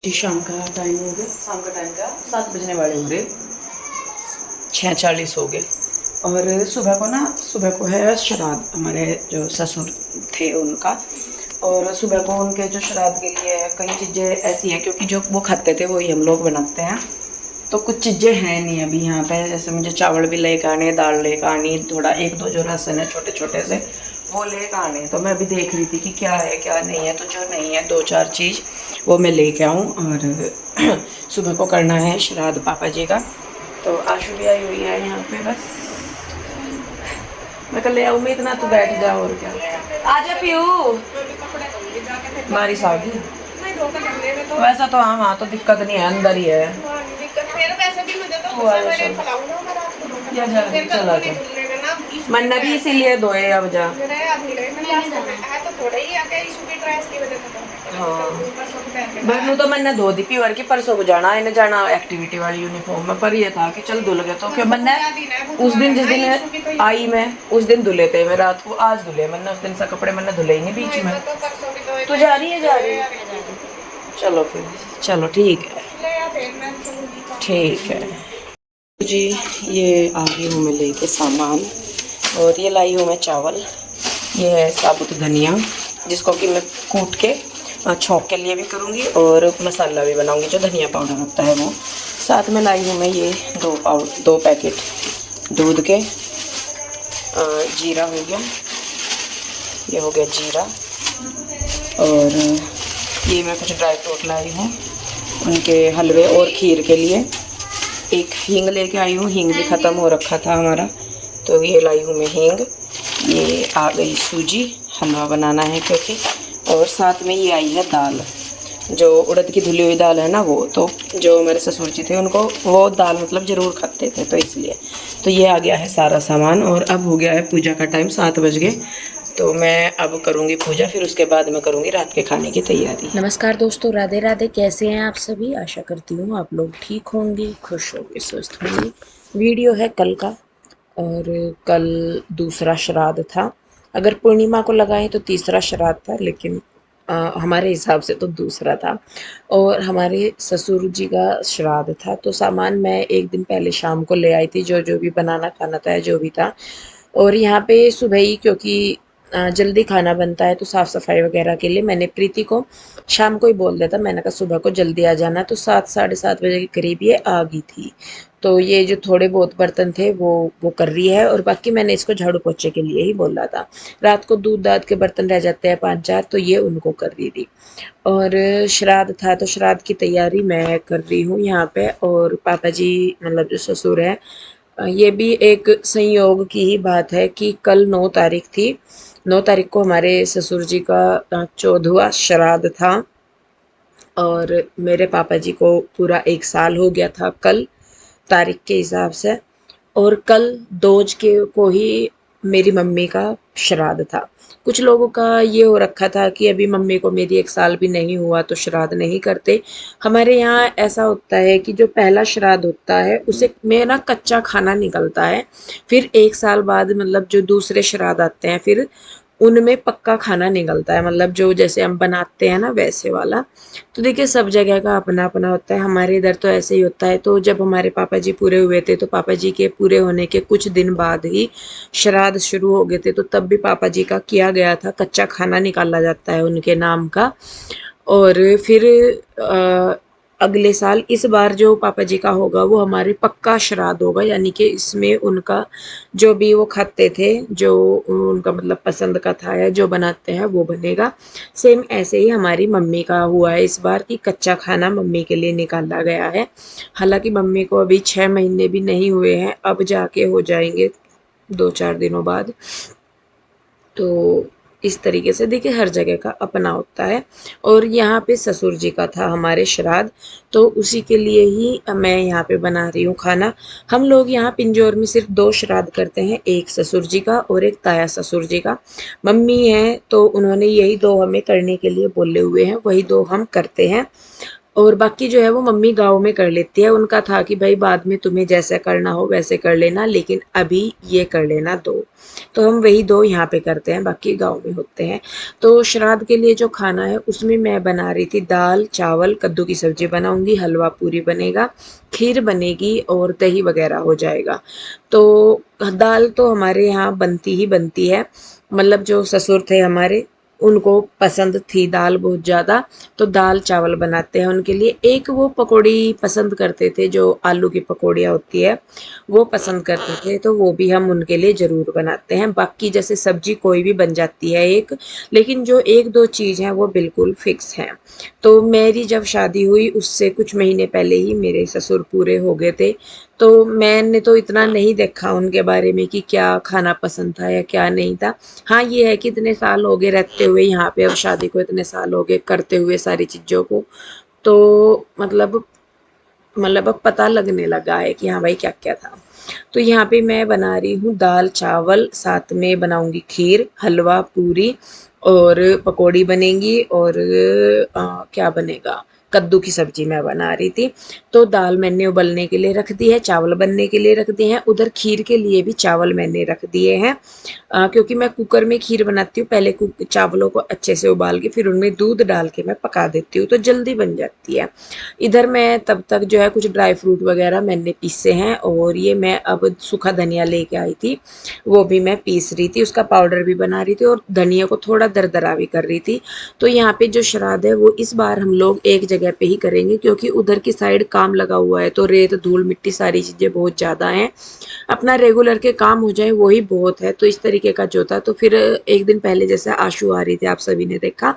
जी शाम का टाइम हो गया, शाम का टाइम का 7 बजने वाले हो गए, 6:40 हो गए। और सुबह को है श्राद्ध, हमारे जो ससुर थे उनका। और सुबह को उनके जो श्राद्ध के लिए कई चीज़ें ऐसी हैं, क्योंकि जो वो खाते थे वही हम लोग बनाते हैं। तो कुछ चीज़ें हैं नहीं अभी यहाँ पे, जैसे मुझे चावल भी लेकर आने, दाल लेकर आनी, थोड़ा एक दो जो राशन है छोटे छोटे से वो लेकर आने। तो मैं अभी देख रही थी कि क्या है क्या नहीं है, तो जो नहीं है दो चार चीज़ वो मैं लेके आऊँ। और सुबह को करना है श्राद्ध पापा जी का। तो आशु भी आई हुई है यहाँ पे, बस मैं कल ले आऊँ, मैं इतना तो बैठ जाओ और क्या। आजा पीऊ, बारिश आ गई। वैसा तो हाँ तो दिक्कत नहीं है, अंदर ही है। या जा चला जा, मैंने भी इसीलिए धोए अब जा। हाँ बहनू तो मैंने धो दी प्योर की, परसों को जाना इन्हें जाना एक्टिविटी वाली यूनिफॉर्म में। पर ये था कि चल धुल गए तो क्यों, मैंने उस दिन जिस दिन आई मैं उस दिन धुले थे मैं रात को, आज धुले मैंने उस दिन से कपड़े मैंने धुले ही नहीं बीच में। तो जा रही है चलो फिर, चलो ठीक है ठीक है जी। ये आ गई हूँ मैं लेके सामान, और ये लाई हूँ मैं चावल, ये है साबुत धनिया जिसको कि मैं कूट के छौंक के लिए भी करूँगी और मसाला भी बनाऊँगी, जो धनिया पाउडर होता है वो। साथ में लाई हूँ मैं ये 2 पैकेट दूध के। जीरा हो गया, ये हो गया जीरा। और ये मैं कुछ ड्राई फ्रूट लाई हूँ उनके हलवे और खीर के लिए। एक हींग लेके आई हूँ, हींग भी ख़त्म हो रखा था हमारा, तो ये लाई हूँ मैं हींग। ये आ गई सूजी, हलवा बनाना है क्योंकि। और साथ में ये आई है दाल, जो उड़द की धुली हुई दाल है ना वो। तो जो मेरे ससुर जी थे उनको वो दाल मतलब ज़रूर खाते थे, तो इसलिए। तो ये आ गया है सारा सामान। और अब हो गया है पूजा का टाइम, 7 बज गए। तो मैं अब करूँगी पूजा, फिर उसके बाद मैं करूँगी रात के खाने की तैयारी। नमस्कार दोस्तों, राधे राधे। कैसे हैं आप सभी? आशा करती हूँ आप लोग ठीक होंगे, खुश होंगे, स्वस्थ होंगे। वीडियो है कल का, और कल दूसरा श्राद्ध था। अगर पूर्णिमा को लगाएं तो तीसरा श्राद्ध था, लेकिन हमारे हिसाब से तो दूसरा था। और हमारे ससुर जी का श्राद्ध था, तो सामान मैं एक दिन पहले शाम को ले आई थी, जो जो भी बनाना खाना था, जो भी था। और यहाँ पे सुबह ही, क्योंकि जल्दी खाना बनता है, तो साफ़ सफाई वगैरह के लिए मैंने प्रीति को शाम को ही बोल दिया था। मैंने कहा सुबह को जल्दी आ जाना, तो 7 साढ़े 7 बजे के करीब ये आ गई थी। तो ये जो थोड़े बहुत बर्तन थे वो कर रही है, और बाकी मैंने इसको झाड़ू पोछे के लिए ही बोला था। रात को दूध दाद के बर्तन रह जाते हैं 5-4, तो ये उनको कर रही थी। और श्राद्ध था, तो श्राद्ध की तैयारी मैं कर रही हूँ यहाँ पे। और पापा जी मतलब जो ससुर है, ये भी एक संयोग की ही बात है कि कल 9 तारीख थी। 9 तारीख को हमारे ससुर जी का 14वां श्राद्ध था। और मेरे पापा जी को पूरा 1 साल हो गया था कल तारीख के हिसाब से। और कल दोज के को ही मेरी मम्मी का श्राद्ध था। कुछ लोगों का ये हो रखा था कि अभी मम्मी को मेरी 1 साल भी नहीं हुआ तो श्राद्ध नहीं करते। हमारे यहाँ ऐसा होता है कि जो पहला श्राद्ध होता है उसे में ना कच्चा खाना निकलता है। फिर 1 साल बाद मतलब जो दूसरे श्राद्ध आते हैं, फिर उनमें पक्का खाना निकलता है, मतलब जो जैसे हम बनाते हैं ना वैसे वाला। तो देखिए सब जगह का अपना अपना होता है, हमारे इधर तो ऐसे ही होता है। तो जब हमारे पापा जी पूरे हुए थे, तो पापा जी के पूरे होने के कुछ दिन बाद ही श्राद्ध शुरू हो गए थे, तो तब भी पापा जी का किया गया था, कच्चा खाना निकाला जाता है उनके नाम का। और फिर अगले साल इस बार जो पापा जी का होगा वो हमारे पक्का श्राद्ध होगा, यानी कि इसमें उनका जो भी वो खाते थे, जो उनका मतलब पसंद का था या जो बनाते हैं वो बनेगा। सेम ऐसे ही हमारी मम्मी का हुआ है इस बार की कच्चा खाना मम्मी के लिए निकाला गया है। हालांकि मम्मी को अभी 6 महीने भी नहीं हुए हैं, अब जाके हो जाएंगे 2-4 दिनों बाद। तो इस तरीके से देखिए हर जगह का अपना होता है। और यहाँ पे ससुर जी का था हमारे श्राद्ध, तो उसी के लिए ही मैं यहाँ पे बना रही हूँ खाना। हम लोग यहाँ पिंजौर में सिर्फ 2 श्राद्ध करते हैं, एक ससुर जी का और एक ताया ससुर जी का। मम्मी है तो उन्होंने यही 2 हमें करने के लिए बोले हुए हैं, वही 2 हम करते हैं। और बाकी जो है वो मम्मी गाँव में कर लेती है। उनका था कि भाई बाद में तुम्हें जैसे करना हो वैसे कर लेना, लेकिन अभी ये कर लेना दो। तो हम वही दो यहाँ पे करते हैं, बाकी गाँव में होते हैं। तो श्राद्ध के लिए जो खाना है उसमें मैं बना रही थी दाल चावल, कद्दू की सब्जी बनाऊंगी, हलवा पूरी बनेगा, खीर बनेगी और दही वगैरह हो जाएगा। तो दाल तो हमारे यहाँ बनती ही बनती है, मतलब जो ससुर थे हमारे उनको पसंद थी दाल बहुत ज़्यादा, तो दाल चावल बनाते हैं उनके लिए। एक वो पकौड़ी पसंद करते थे, जो आलू की पकौड़ियाँ होती है वो पसंद करते थे, तो वो भी हम उनके लिए ज़रूर बनाते हैं। बाकी जैसे सब्जी कोई भी बन जाती है एक, लेकिन जो एक दो चीज़ हैं वो बिल्कुल फिक्स हैं। तो मेरी जब शादी हुई उससे कुछ महीने पहले ही मेरे ससुर पूरे हो गए थे, तो मैंने तो इतना नहीं देखा उनके बारे में कि क्या खाना पसंद था या क्या नहीं था। हाँ, ये है कि इतने साल हो गए रहते हुए यहाँ पे, अब शादी को इतने साल हो गए करते हुए सारी चीज़ों को, तो मतलब अब पता लगने लगा है कि हाँ भाई क्या क्या था। तो यहाँ पे मैं बना रही हूँ दाल चावल, साथ में बनाऊंगी खीर, हलवा पूरी और पकौड़ी बनेगी, और क्या बनेगा, कद्दू की सब्जी मैं बना रही थी। तो दाल मैंने उबलने के लिए रख दी है, चावल बनने के लिए रख दिए हैं, उधर खीर के लिए भी चावल मैंने रख दिए हैं। क्योंकि मैं कुकर में खीर बनाती हूँ, पहले चावलों को अच्छे से उबाल के फिर उनमें दूध डाल के मैं पका देती हूँ, तो जल्दी बन जाती है। इधर मैं तब तक जो है कुछ ड्राई फ्रूट वगैरह मैंने पीसे हैं, और ये मैं अब सूखा धनिया लेके आई थी, वो भी मैं पीस रही थी, उसका पाउडर भी बना रही थी और धनिया को थोड़ा दरदरा भी कर रही थी। तो यहाँ पे जो श्राद्ध है वो इस बार हम लोग एक जगह पे ही करेंगे, क्योंकि उधर की साइड काम लगा हुआ है, तो रेत धूल मिट्टी सारी चीज़ें बहुत ज़्यादा हैं। अपना रेगुलर के काम हो जाए वही बहुत है, तो इस तरीके का जो था। तो फिर एक दिन पहले जैसे आशू आ रही थी, आप सभी ने देखा,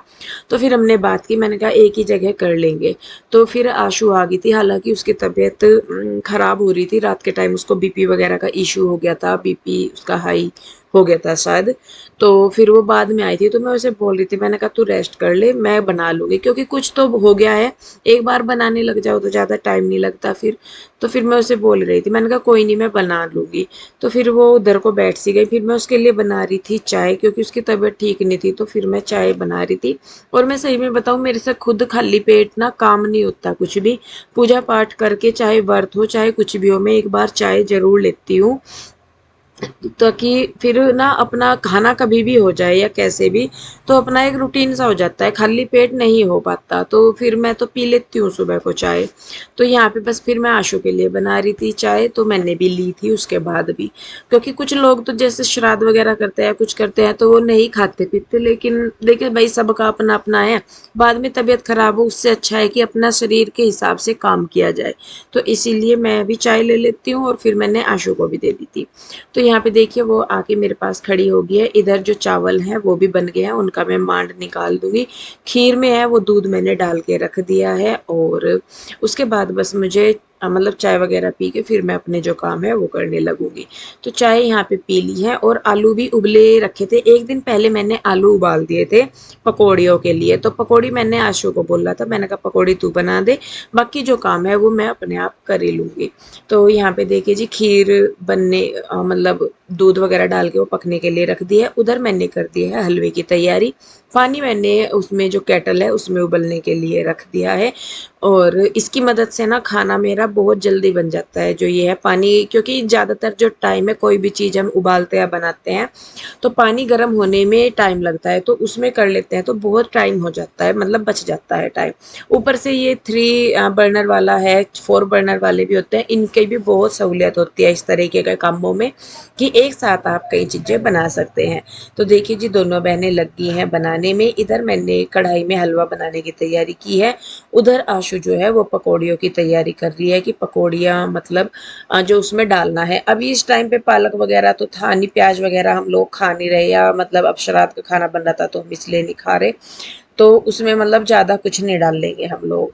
तो फिर हमने बात की, मैंने कहा एक ही जगह कर लेंगे। तो फिर आशू आ गई थी, हालांकि उसकी तबीयत खराब हो रही थी, रात के टाइम उसको बीपी वगैरह का इशू हो गया था, बीपी उसका हाई हो गया था शायद। तो फिर वो बाद में आई थी, तो मैं उसे बोल रही थी, मैंने कहा तू रेस्ट कर ले, मैं बना लूंगी, क्योंकि कुछ तो हो गया है, एक बार बनाने लग जाओ तो ज़्यादा टाइम नहीं लगता फिर। तो फिर मैं उसे बोल रही थी, मैंने कहा कोई नहीं मैं बना लूंगी। तो फिर वो उधर को बैठ सी गई, फिर मैं उसके लिए बना रही थी चाय, क्योंकि उसकी तबीयत ठीक नहीं थी, तो फिर मैं चाय बना रही थी। और मैं सही में बताऊं, मेरे से खुद खाली पेट ना काम नहीं होता कुछ भी, पूजा पाठ करके चाहे व्रत हो चाहे कुछ भी हो, मैं एक बार चाय जरूर लेती हूँ, ताकि फिर ना अपना खाना कभी भी हो जाए या कैसे भी, तो अपना एक रूटीन सा हो जाता है, खाली पेट नहीं हो पाता, तो फिर मैं तो पी लेती हूँ सुबह को चाय। तो यहाँ पे बस फिर मैं आशू के लिए बना रही थी चाय, तो मैंने भी ली थी उसके बाद भी, क्योंकि कुछ लोग तो जैसे श्राद्ध वगैरह करते हैं कुछ करते हैं तो वो नहीं खाते पीते, लेकिन देखिए भाई सबका अपना अपना है, बाद में तबीयत खराब हो उससे अच्छा है कि अपना शरीर के हिसाब से काम किया जाए। तो इसीलिए मैं भी चाय ले लेती हूँ, और फिर मैंने आशू को भी दे दी थी। तो यहाँ पे देखिए वो आके मेरे पास खड़ी हो गई है। इधर जो चावल हैं वो भी बन गए हैं, उनका मैं मांड निकाल दूंगी। खीर में है वो दूध मैंने डाल के रख दिया है, और उसके बाद बस मुझे मतलब चाय वगैरह पी के फिर मैं अपने जो काम है वो करने लगूंगी। तो चाय यहाँ पे पी ली है, और आलू भी उबले रखे थे, एक दिन पहले मैंने आलू उबाल दिए थे पकौड़ियों के लिए। तो पकौड़ी मैंने आशू को बोला था, मैंने कहा पकौड़ी तू बना दे, बाकी जो काम है वो मैं अपने आप कर ही लूंगी। तो यहाँ पे देखिए जी खीर बनने मतलब दूध वगैरह डाल के वो पकने के लिए रख दिया है। उधर मैंने कर दी है हलवे की तैयारी, पानी मैंने उसमें जो केटल है उसमें उबलने के लिए रख दिया है, और इसकी मदद से ना खाना मेरा बहुत जल्दी बन जाता है। जो ये है पानी, क्योंकि ज़्यादातर जो टाइम है कोई भी चीज़ हम उबालते या बनाते हैं तो पानी गर्म होने में टाइम लगता है, तो उसमें कर लेते हैं तो बहुत टाइम हो जाता है, मतलब बच जाता है टाइम। ऊपर से ये 3 बर्नर वाला है, 4 बर्नर वाले भी होते हैं, इनकी भी बहुत सहूलियत होती है इस तरीके के कामों में, कि एक साथ आप कई चीज़ें बना सकते हैं। तो देखिए जी दोनों बहनें लगी हैं बनाने में, इधर मैंने कढ़ाई में हलवा बनाने की तैयारी की है, उधर आशु जो है वो पकौड़ियों की तैयारी कर रही है, कि पकौड़ियाँ मतलब जो उसमें डालना है। अभी इस टाइम पे पालक वगैरह तो था नहीं, प्याज वगैरह हम लोग खा नहीं रहे, या मतलब अब श्राद्ध का खाना बन रहा था तो हम इसलिए नहीं खा रहे, तो उसमें मतलब ज़्यादा कुछ नहीं डाल लेंगे हम लोग।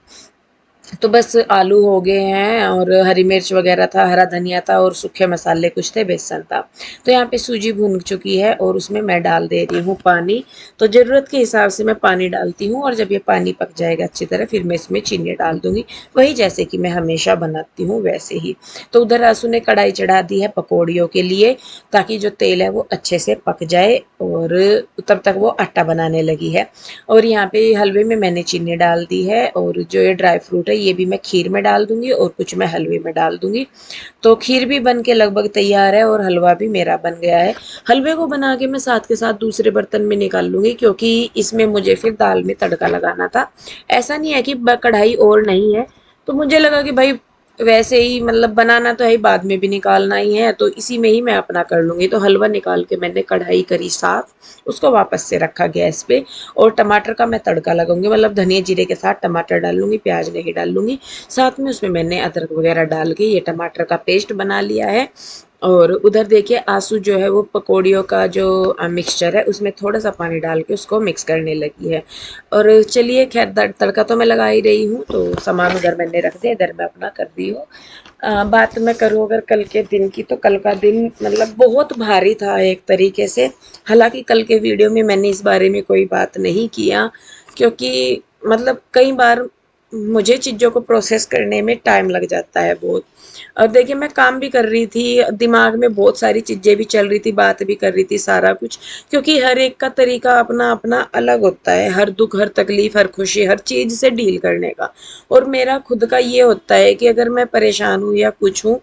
तो बस आलू हो गए हैं और हरी मिर्च वगैरह था, हरा धनिया था और सूखे मसाले कुछ थे, बेसन था। तो यहाँ पे सूजी भून चुकी है और उसमें मैं डाल दे रही हूँ पानी। तो ज़रूरत के हिसाब से मैं पानी डालती हूँ और जब ये पानी पक जाएगा अच्छी तरह फिर मैं इसमें चीनी डाल दूँगी। वही जैसे कि मैं हमेशा बनाती हूँ वैसे ही। तो उधर आंसू ने कढ़ाई चढ़ा दी है पकौड़ियों के लिए, ताकि जो तेल है वो अच्छे से पक जाए और तब तक वो आटा बनाने लगी है। और यहाँ पे हलवे में मैंने चीनी डाल दी है और जो ये ड्राई फ्रूट है ये भी मैं खीर में डाल दूंगी और कुछ मैं हलवे में डाल दूंगी। तो खीर भी बन के लगभग तैयार है और हलवा भी मेरा बन गया है। हलवे को बना के मैं साथ के साथ दूसरे बर्तन में निकाल लूंगी, क्योंकि इसमें मुझे फिर दाल में तड़का लगाना था। ऐसा नहीं है कि कढ़ाई और नहीं है, तो मुझे लगा कि भाई वैसे ही मतलब बनाना तो है ही, बाद में भी निकालना ही है, तो इसी में ही मैं अपना कर लूंगी। तो हलवा निकाल के मैंने कढ़ाई करी साफ, उसको वापस से रखा गैस पे और टमाटर का मैं तड़का लगाऊंगी, मतलब धनिया जीरे के साथ टमाटर डाल लूंगी, प्याज नहीं डाल लूंगी। साथ में उसमें मैंने अदरक वगैरह डाल के ये टमाटर का पेस्ट बना लिया है। और उधर देखिए आंसू जो है वो पकौड़ियों का जो मिक्सचर है उसमें थोड़ा सा पानी डाल के उसको मिक्स करने लगी है। और चलिए खैर तड़का तो मैं लगा ही रही हूँ, तो सामान उधर मैंने रख दिया, इधर मैं अपना कर रही हूँ। बात मैं करूँ अगर कल के दिन की, तो कल का दिन मतलब बहुत भारी था एक तरीके से। हालांकि कल के वीडियो में मैंने इस बारे में कोई बात नहीं किया, क्योंकि मतलब कई बार मुझे चीज़ों को प्रोसेस करने में टाइम लग जाता है बहुत। और देखिए मैं काम भी कर रही थी, दिमाग में बहुत सारी चीज़ें भी चल रही थी, बात भी कर रही थी, सारा कुछ। क्योंकि हर एक का तरीका अपना अपना अलग होता है, हर दुख, हर तकलीफ, हर खुशी, हर चीज़ से डील करने का। और मेरा खुद का ये होता है कि अगर मैं परेशान हूँ या कुछ हूँ,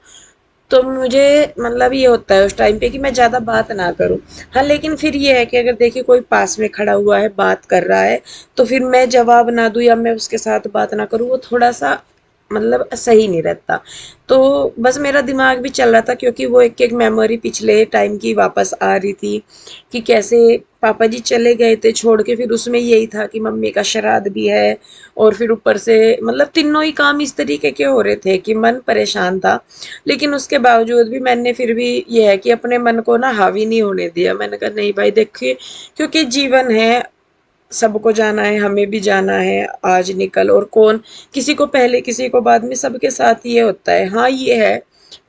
तो मुझे मतलब ये होता है उस टाइम पे कि मैं ज़्यादा बात ना करूँ। हाँ, लेकिन फिर ये है कि अगर देखिए कोई पास में खड़ा हुआ है, बात कर रहा है, तो फिर मैं जवाब ना दूँ या मैं उसके साथ बात ना करूँ, वो थोड़ा-सा मतलब सही नहीं रहता। तो बस मेरा दिमाग भी चल रहा था, क्योंकि वो एक-एक मेमोरी पिछले टाइम की वापस आ रही थी कि कैसे पापा जी चले गए थे छोड़ के, फिर उसमें यही था कि मम्मी का श्राद्ध भी है और फिर ऊपर से मतलब तीनों ही काम इस तरीके के हो रहे थे कि मन परेशान था। लेकिन उसके बावजूद भी मैंने फिर भी ये है कि अपने मन को ना हावी नहीं होने दिया। मैंने कहा नहीं भाई देखिए, क्योंकि जीवन है, सबको जाना है, हमें भी जाना है आज निकल, और कौन किसी को पहले किसी को बाद में, सबके साथ ये होता है। हाँ, ये है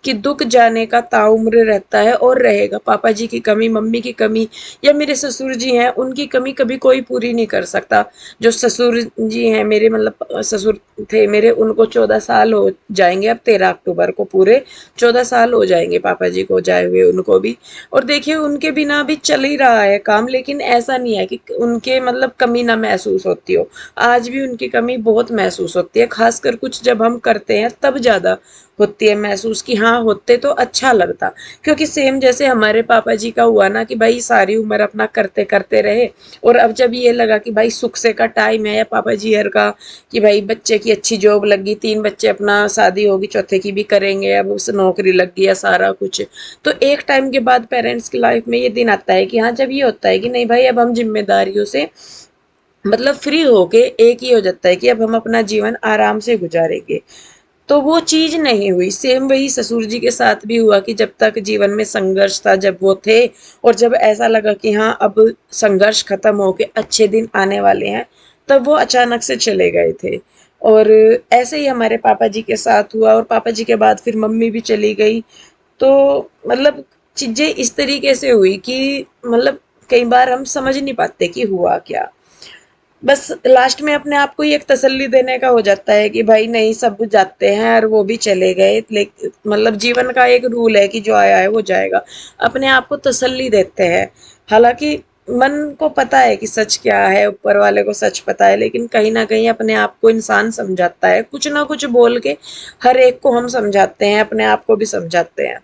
कि दुख जाने का ताउम्र रहता है और रहेगा। पापा जी की कमी, मम्मी की कमी, या मेरे ससुर जी हैं उनकी कमी कभी कोई पूरी नहीं कर सकता। जो ससुर जी हैं मेरे, मतलब ससुर थे मेरे, उनको 14 साल हो जाएंगे अब, 13 अक्टूबर को पूरे 14 साल हो जाएंगे पापा जी को जाए हुए, उनको भी। और देखिए उनके बिना भी चल ही रहा है काम, लेकिन ऐसा नहीं है कि उनके मतलब कमी ना महसूस होती हो। आज भी उनकी कमी बहुत महसूस होती है, खासकर कुछ जब हम करते हैं तब ज़्यादा होती है महसूस कि हाँ होते तो अच्छा लगता। क्योंकि सेम जैसे हमारे पापा जी का हुआ ना कि भाई सारी उम्र अपना करते करते रहे, और अब जब ये लगा कि भाई सुख से का टाइम है, या पापा जी हर का कि भाई बच्चे की अच्छी जॉब लगी, 3 बच्चे, अपना शादी होगी, चौथे की भी करेंगे, अब उस नौकरी लग गई है सारा कुछ। तो एक टाइम के बाद पेरेंट्स की लाइफ में ये दिन आता है कि हाँ, जब ये होता है कि नहीं भाई अब हम जिम्मेदारियों से मतलब फ्री होके एक ही हो जाता है कि अब हम अपना जीवन आराम से गुजारेंगे। तो वो चीज़ नहीं हुई। सेम वही ससुर जी के साथ भी हुआ कि जब तक जीवन में संघर्ष था, जब वो थे, और जब ऐसा लगा कि हाँ अब संघर्ष खत्म होके अच्छे दिन आने वाले हैं, तब वो अचानक से चले गए थे। और ऐसे ही हमारे पापा जी के साथ हुआ, और पापा जी के बाद फिर मम्मी भी चली गई। तो मतलब चीज़ें इस तरीके से हुई कि मतलब कई बार हम समझ नहीं पाते कि हुआ क्या। बस लास्ट में अपने आप को ही एक तसल्ली देने का हो जाता है कि भाई नहीं, सब जाते हैं और वो भी चले गए, लेकिन मतलब जीवन का एक रूल है कि जो आया है वो जाएगा। अपने आप को तसल्ली देते हैं। हालांकि मन को पता है कि सच क्या है, ऊपर वाले को सच पता है, लेकिन कहीं ना कहीं अपने आप को इंसान समझाता है, कुछ ना कुछ बोल के हर एक को हम समझाते हैं, अपने आप को भी समझाते हैं।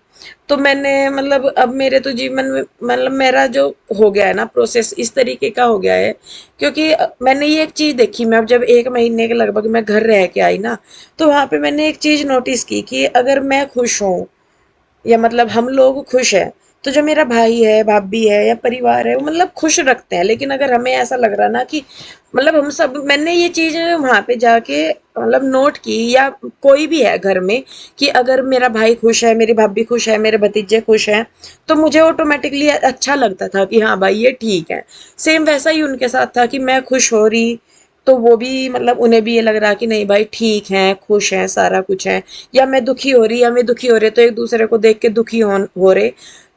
तो मैंने मतलब अब मेरे तो जीवन में मतलब मेरा जो हो गया है ना प्रोसेस, इस तरीके का हो गया है। क्योंकि मैंने ये एक चीज़ देखी, मैं अब जब 1 महीने के लगभग मैं घर रह के आई ना, तो वहाँ पे मैंने एक चीज़ नोटिस की कि अगर मैं खुश हूँ या मतलब हम लोग खुश हैं, तो जो मेरा भाई है, भाभी है या परिवार है, वो मतलब खुश रखते हैं। लेकिन अगर हमें ऐसा लग रहा ना कि मतलब हम सब, मैंने ये चीज़ वहाँ पे जाके मतलब नोट की, या कोई भी है घर में, कि अगर मेरा भाई खुश है, मेरी भाभी खुश है, मेरे भतीजे खुश हैं, तो मुझे ऑटोमेटिकली अच्छा लगता था कि हाँ भाई ये ठीक है। सेम वैसा ही उनके साथ था कि मैं खुश हो रही, तो वो भी मतलब उन्हें भी ये लग रहा कि नहीं भाई ठीक है, खुश हैं, सारा कुछ है, या मैं दुखी हो रही या मैं दुखी हो रहे, तो एक दूसरे को देख के दुखी हो रहे।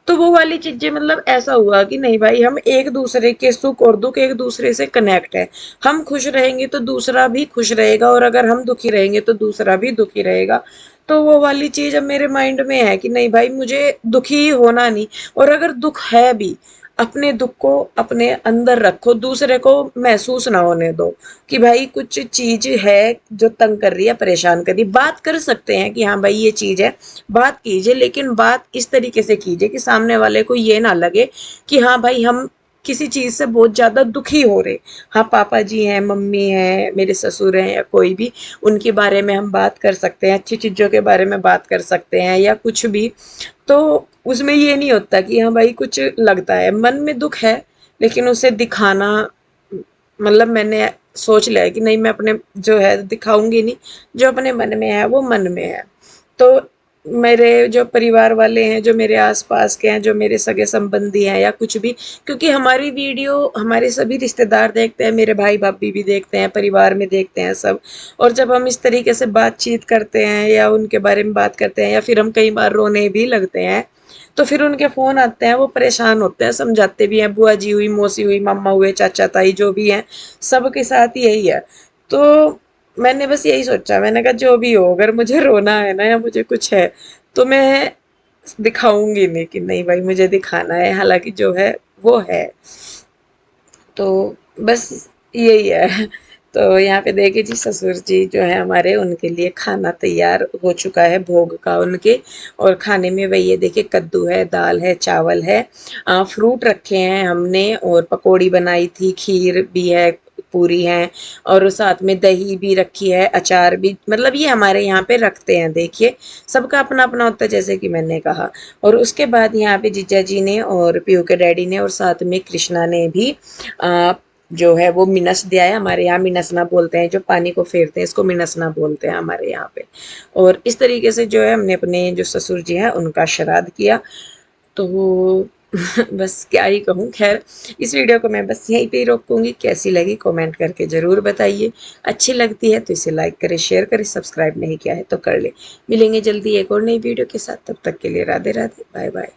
तो वो वाली चीजें मतलब ऐसा हुआ कि नहीं भाई, हम एक दूसरे के सुख और दुख एक दूसरे से कनेक्ट है। हम खुश रहेंगे तो दूसरा भी खुश रहेगा, और अगर हम दुखी रहेंगे तो दूसरा भी दुखी रहेगा। तो वो वाली चीज अब मेरे माइंड में है कि नहीं भाई, मुझे दुखी होना नहीं। और अगर दुख है भी, अपने दुख को अपने अंदर रखो, दूसरे को महसूस ना होने दो कि भाई कुछ चीज है जो तंग कर रही है, परेशान कर रही है। बात कर सकते हैं कि हाँ भाई ये चीज है, बात कीजिए, लेकिन बात इस तरीके से कीजिए कि सामने वाले को ये ना लगे कि हाँ भाई हम किसी चीज से बहुत ज्यादा दुखी हो रहे। हाँ, पापा जी हैं, मम्मी है, मेरे ससुर हैं, या कोई भी, उनके बारे में हम बात कर सकते हैं, अच्छी चीजों के बारे में बात कर सकते हैं, या कुछ भी। तो उसमें ये नहीं होता कि हाँ भाई कुछ लगता है, मन में दुख है, लेकिन उसे दिखाना, मतलब मैंने सोच लिया है कि नहीं, मैं अपने जो है दिखाऊंगी नहीं। जो अपने मन में है वो मन में है। तो मेरे जो परिवार वाले हैं, जो मेरे आसपास के हैं, जो मेरे सगे संबंधी हैं, या कुछ भी, क्योंकि हमारी वीडियो हमारे सभी रिश्तेदार देखते हैं, मेरे भाई भाभी भी देखते हैं, परिवार में देखते हैं सब। और जब हम इस तरीके से बातचीत करते हैं या उनके बारे में बात करते हैं, या फिर हम कई बार रोने भी लगते हैं, तो फिर उनके फ़ोन आते हैं, वो परेशान होते हैं, समझाते भी हैं, बुआ जी हुई, मौसी हुई, मामा हुए, चाचा ताई जो भी हैं, सबके साथ यही है। तो मैंने बस यही सोचा, मैंने कहा जो भी हो, अगर मुझे रोना है ना या मुझे कुछ है, तो मैं दिखाऊंगी नहीं कि नहीं भाई मुझे दिखाना है, हालांकि जो है वो है। तो बस यही है। तो यहाँ पे देखिए जी, ससुर जी जो है हमारे, उनके लिए खाना तैयार हो चुका है भोग का उनके। और खाने में वही है, देखिए कद्दू है, दाल है, चावल है, फ्रूट रखे हैं हमने, और पकौड़ी बनाई थी, खीर भी है, पूरी है, और साथ में दही भी रखी है, अचार भी, मतलब ये हमारे यहाँ पे रखते हैं। देखिए सबका अपना अपना होता है, जैसे कि मैंने कहा। और उसके बाद यहाँ पे जीजा जी ने और पीहू के डैडी ने और साथ में कृष्णा ने भी आ, जो है वो मिनस दिया है। हमारे यहाँ मिनसना बोलते हैं, जो पानी को फेरते हैं, इसको मिनसना बोलते हैं हमारे यहाँ पे। और इस तरीके से जो है हमने अपने जो ससुर जी हैं उनका श्राद्ध किया। तो बस क्या ही कहूँ। खैर, इस वीडियो को मैं बस यहीं पे ही रोकूंगी। कैसी लगी कमेंट करके ज़रूर बताइए। अच्छी लगती है तो इसे लाइक करें, शेयर करें, सब्सक्राइब नहीं किया है तो कर ले। मिलेंगे जल्दी एक और नई वीडियो के साथ, तब तक के लिए राधे राधे, बाय बाय।